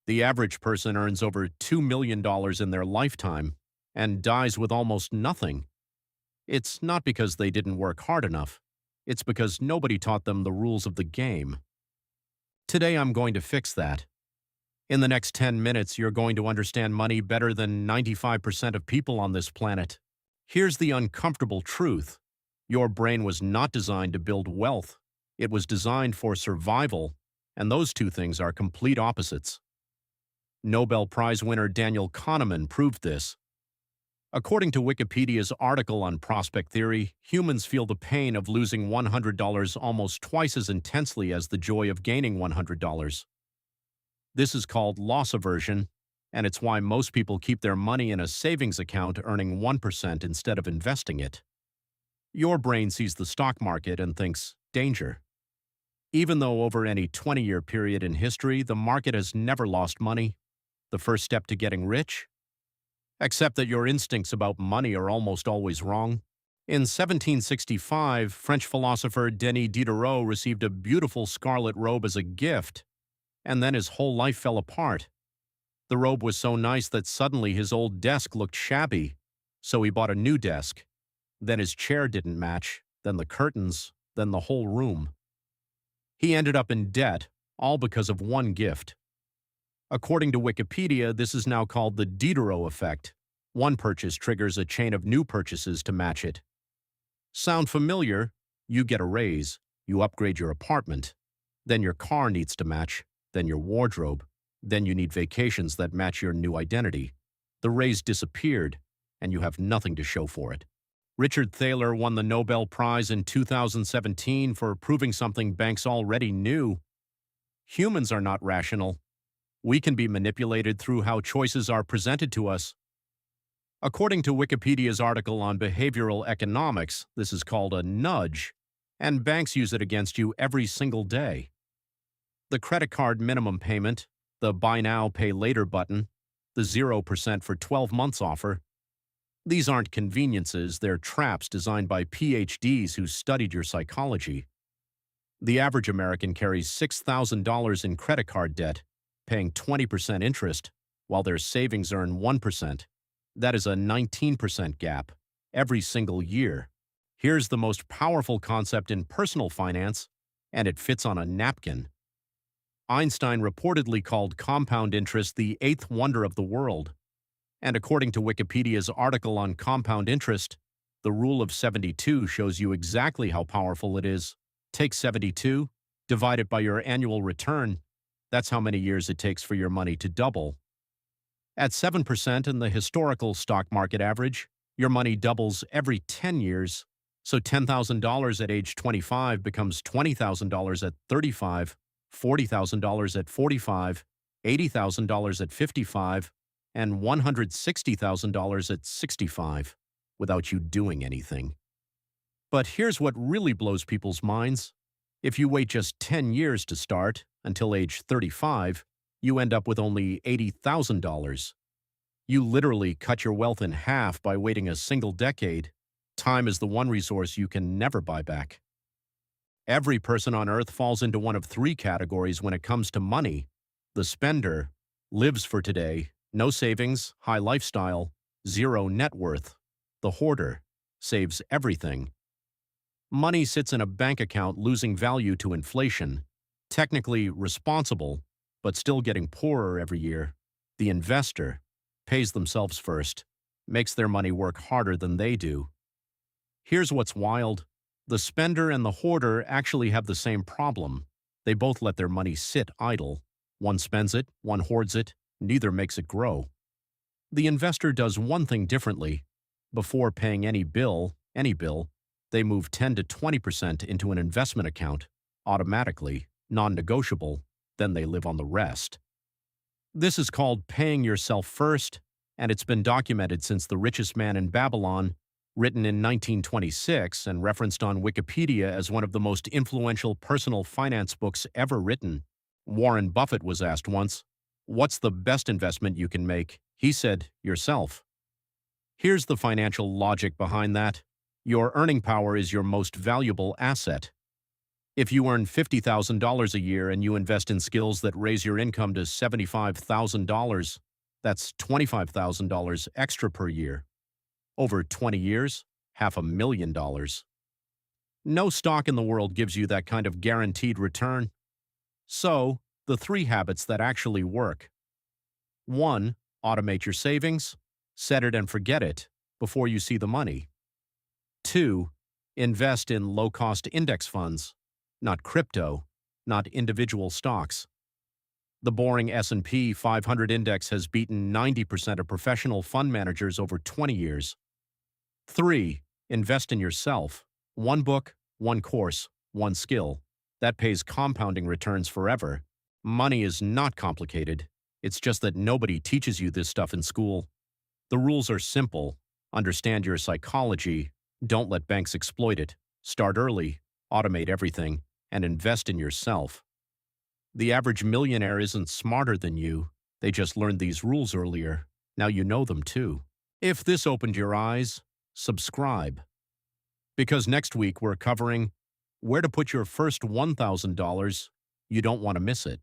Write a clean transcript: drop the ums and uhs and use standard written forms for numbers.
The average person earns over $2 million in their lifetime and dies with almost nothing. It's not because they didn't work hard enough. It's because nobody taught them the rules of the game. Today I'm going to fix that. In the next 10 minutes, you're going to understand money better than 95% of people on this planet. Here's the uncomfortable truth. Your brain was not designed to build wealth. It was designed for survival, and those two things are complete opposites. Nobel Prize winner Daniel Kahneman proved this. According to Wikipedia's article on prospect theory, humans feel the pain of losing $100 almost twice as intensely as the joy of gaining $100. This is called loss aversion, and it's why most people keep their money in a savings account earning 1% instead of investing it. Your brain sees the stock market and thinks, danger. Even though over any 20-year period in history, the market has never lost money, the first step to getting rich? Accept that your instincts about money are almost always wrong. In 1765, French philosopher Denis Diderot received a beautiful scarlet robe as a gift, and then his whole life fell apart. The robe was so nice that suddenly his old desk looked shabby, so he bought a new desk. Then his chair didn't match, then the curtains, then the whole room. He ended up in debt, all because of one gift. According to Wikipedia, this is now called the Diderot effect. One purchase triggers a chain of new purchases to match it. Sound familiar? You get a raise, you upgrade your apartment, then your car needs to match, then your wardrobe, then you need vacations that match your new identity. The raise disappeared, and you have nothing to show for it. Richard Thaler won the Nobel Prize in 2017 for proving something banks already knew. Humans are not rational. We can be manipulated through how choices are presented to us. According to Wikipedia's article on behavioral economics, this is called a nudge, and banks use it against you every single day. The credit card minimum payment, the buy now, pay later button, the 0% for 12 months offer. These aren't conveniences, they're traps designed by PhDs who studied your psychology. The average American carries $6,000 in credit card debt, paying 20% interest, while their savings earn 1%. That is a 19% gap every single year. Here's the most powerful concept in personal finance, and it fits on a napkin. Einstein reportedly called compound interest the eighth wonder of the world. And according to Wikipedia's article on compound interest, the rule of 72 shows you exactly how powerful it is. Take 72, divide it by your annual return. That's how many years it takes for your money to double. At 7% in the historical stock market average, your money doubles every 10 years. So $10,000 at age 25 becomes $20,000 at 35, $40,000 at 45, $80,000 at 55, and $160,000 at 65, without you doing anything. But here's what really blows people's minds. If you wait just 10 years to start, until age 35, you end up with only $80,000. You literally cut your wealth in half by waiting a single decade. Time is the one resource you can never buy back. Every person on Earth falls into one of three categories when it comes to money. The spender lives for today, no savings, high lifestyle, zero net worth. The hoarder saves everything. Money sits in a bank account losing value to inflation, technically responsible, but still getting poorer every year. The investor pays themselves first, makes their money work harder than they do. Here's what's wild. The spender and the hoarder actually have the same problem. They both let their money sit idle. One spends it, one hoards it, neither makes it grow. The investor does one thing differently. Before paying any bill, they move 10 to 20% into an investment account, automatically, non-negotiable, then they live on the rest. This is called paying yourself first, and it's been documented since The Richest Man in Babylon, written in 1926 and referenced on Wikipedia as one of the most influential personal finance books ever written. Warren Buffett was asked once, "What's the best investment you can make?" He said, "Yourself." Here's the financial logic behind that. Your earning power is your most valuable asset. If you earn $50,000 a year and you invest in skills that raise your income to $75,000, that's $25,000 extra per year. Over 20 years, $500,000. No stock in the world gives you that kind of guaranteed return. So, the three habits that actually work. 1. Automate your savings. Set it and forget it before you see the money. 2. Invest in low-cost index funds, not crypto, not individual stocks. The boring S&P 500 index has beaten 90% of professional fund managers over 20 years. 3. Invest in yourself. One book, one course, one skill. That pays compounding returns forever. Money is not complicated. It's just that nobody teaches you this stuff in school. The rules are simple. Understand your psychology. Don't let banks exploit it. Start early, automate everything, and invest in yourself. The average millionaire isn't smarter than you. They just learned these rules earlier. Now you know them too. If this opened your eyes, subscribe. Because next week we're covering where to put your first $1,000. You don't want to miss it.